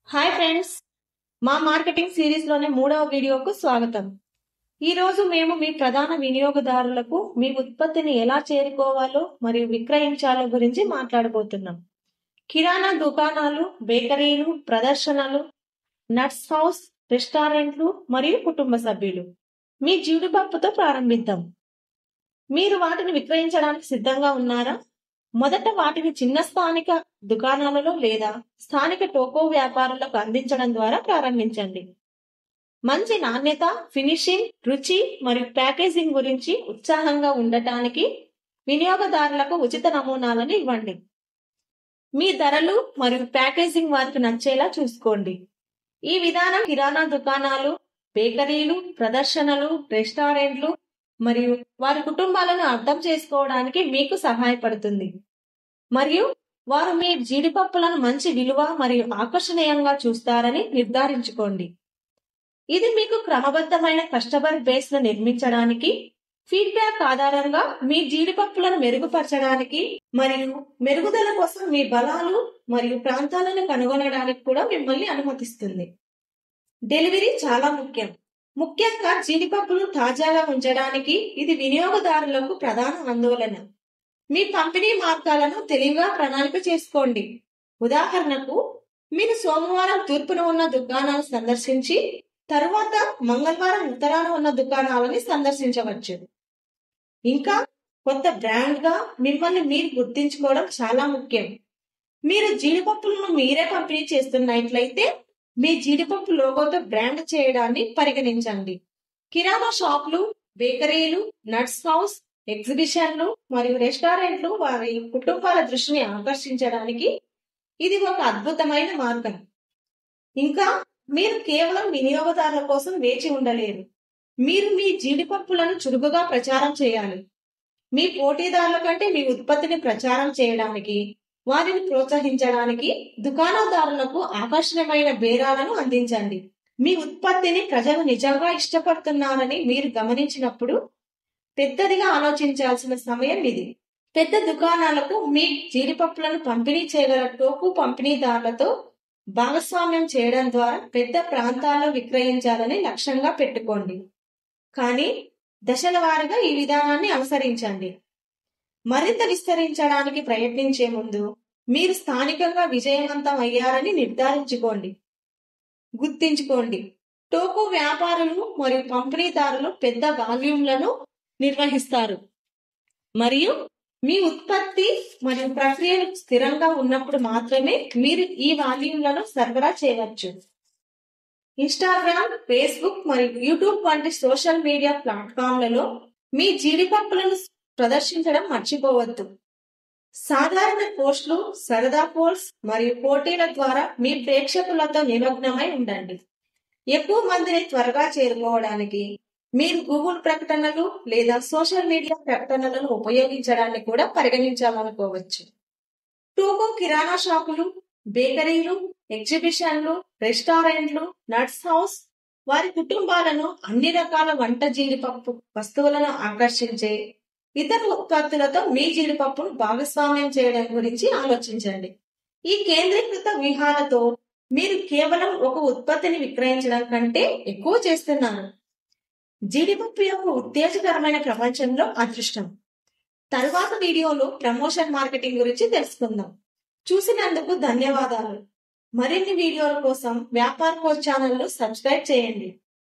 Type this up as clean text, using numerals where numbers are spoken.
Hi friends, మా marketing series లోని 3వ వీడియోకు స్వాగతం. ఈ రోజు మేము మీ ప్రధాన వినియోగదారులకు మీ ఉత్పత్తిని ఎలా చేరుకోవాలో మరియు విక్రయించాలో గురించి మాట్లాడబోతున్నాం. కిరాణా దుకాణాలు, బేకరీలు, ప్రదర్శనలు, నట్స్ హౌస్, రెస్టారెంట్లు మరియు కుటుంబ సభ్యులు. మీ జీడిపప్పుతో ప్రారంభిద్దాం. మీరు వాటిని విక్రయించడానికి సిద్ధంగా ఉన్నారా? మొదట వాటిని చిన్న స్థానిక దుకాణాలలో లేదా స్థానిక టోకో వ్యాపారులకు అందించడం ద్వారా ప్రారంభించండి. మంచి నాణ్యత, ఫినిషింగ్, రుచి మరియు ప్యాకేజింగ్ గురించి ఉత్సాహంగా ఉండటానికి వినియోగదారులకు ఉచిత నమూనాలను ఇవ్వండి. మీ ధరలు మరియు ప్యాకేజింగ్ వారికి నచ్చేలా చూసుకోండి. ఈ విధానం కిరాణా దుకాణాలు, బేకరీలు, ప్రదర్శనలు, రెస్టారెంట్లు మరియు వారి కుటుంబాలను అర్థం చేసుకోవడానికి మీకు సహాయపడుతుంది. మరియు వారు మీ జీడిపప్పులను మంచి విలువ మరియు ఆకర్షణీయంగా చూస్తారని నిర్ధారించుకోండి. ఇది మీకు క్రమబద్ధమైన కస్టమర్ బేస్ ను నిర్మించడానికి, ఫీడ్బ్యాక్ ఆధారంగా మీ జీడిపప్పులను మెరుగుపరచడానికి మరియు మెరుగుదల కోసం మీ బలాలు మరియు ప్రాంతాలను కనుగొనడానికి కూడా మిమ్మల్ని అనుమతిస్తుంది. డెలివరీ చాలా ముఖ్యం. ముఖ్యంగా జీడిపప్పులు తాజాగా ఉంచడానికి ఇది వినియోగదారులకు ప్రధాన ఆందోళన. మీ పంపిణీ మార్గాలను తెలివిగా ప్రణాళిక చేసుకోండి. ఉదాహరణకు, మీరు సోమవారం తూర్పున ఉన్న దుకాణాలను సందర్శించి తరువాత మంగళవారం ఉత్తరాన ఉన్న దుకాణాలని సందర్శించవచ్చు. ఇంకా కొత్త బ్రాండ్ గా మిమ్మల్ని మీరు గుర్తించుకోవడం చాలా ముఖ్యం. మీరు జీడిపప్పులను మీరే పంపిణీ చేస్తున్నట్లయితే మీ జీడిపప్పు లోగోతో బ్రాండ్ చేయడాన్ని పరిగణించండి. కిరాణా షాపులు, బేకరీలు, నట్స్ హౌస్, ఎగ్జిబిషన్లు మరియు రెస్టారెంట్లు వారి కుటుంబాల దృష్టిని ఆకర్షించడానికి ఇది ఒక అద్భుతమైన మార్గం. ఇంకా మీరు కేవలం వినియోగదారుల కోసం వేచి ఉండలేరు. మీరు మీ జీడిపప్పులను చురుకుగా ప్రచారం చేయాలి. మీ పోటీదారుల కంటే మీ ఉత్పత్తిని ప్రచారం చేయడానికి, వారిని ప్రోత్సహించడానికి దుకాణదారులకు ఆకర్షణీయమైన బేరాలను అందించండి. మీ ఉత్పత్తిని ప్రజలు నిజంగా ఇష్టపడుతున్నారని మీరు గమనించినప్పుడు పెద్దదిగా ఆలోచించాల్సిన సమయం ఇది. పెద్ద దుకాణాలకు మీ జీడిపప్పులను పంపిణీ చేయగల టోకు పంపిణీదారులతో భాగస్వామ్యం చేయడం ద్వారా పెద్ద ప్రాంతాల్లో విక్రయించాలని లక్ష్యంగా పెట్టుకోండి. కానీ దశల వారీగా ఈ విధానాన్ని అనుసరించండి. మరింత విస్తరించడానికి ప్రయత్నించే ముందు మీరు స్థానికంగా విజయవంతం అయ్యారని నిర్ధారించుకోండి. గుర్తించుకోండి, టోకు వ్యాపారులు మరియు పంపిణీదారులు పెద్ద వాల్యూమ్లను నిర్వహిస్తారు మరియు మీ ఉత్పత్తి మరియు ప్రక్రియలు స్థిరంగా ఉన్నప్పుడు మాత్రమే మీరు ఈ వాల్యూమ్లను సరఫరా చేయవచ్చు. ఇన్స్టాగ్రామ్, ఫేస్బుక్ మరియు యూట్యూబ్ వంటి సోషల్ మీడియా ప్లాట్ఫామ్లలో మీ జీడిపప్పులను ప్రదర్శించడం మర్చిపోవద్దు. సాధారణ పోస్టులు, సరదా పోల్స్ మరియు పోటీల ద్వారా మీ ప్రేక్షకులతో నిమగ్నమై ఉండండి. ఎక్కువ మందిని త్వరగా చేరుకోవడానికి మీరు గూగుల్ ప్రకటనలు లేదా సోషల్ మీడియా ప్రకటనలను ఉపయోగించడాన్ని కూడా పరిగణించాలనుకోవచ్చు. టోకు కిరాణా షాపులు, బేకరీలు, ఎగ్జిబిషన్లు, రెస్టారెంట్లు, నట్స్ హౌస్ వారి కుటుంబాలను అన్ని రకాల వంట జీడిపప్పు వస్తువులను ఆకర్షించే ఇతర ఉత్పత్తులతో మీ జీడిపప్పును భాగస్వామ్యం చేయడం గురించి ఆలోచించండి. ఈ కేంద్రీకృత వ్యూహాలతో మీరు కేవలం ఒక ఉత్పత్తిని విక్రయించడం కంటే ఎక్కువ చేస్తున్నారు. జీడిపప్పు యొక్క ఉత్తేజకరమైన ప్రపంచంలో అదృష్టం. తరువాత వీడియోలో ప్రమోషన్ మార్కెటింగ్ గురించి తెలుసుకుందాం. చూసినందుకు ధన్యవాదాలు. మరిన్ని వీడియోల కోసం వ్యాపార్ కోచ్ ఛానల్ ను సబ్స్క్రైబ్ చేయండి.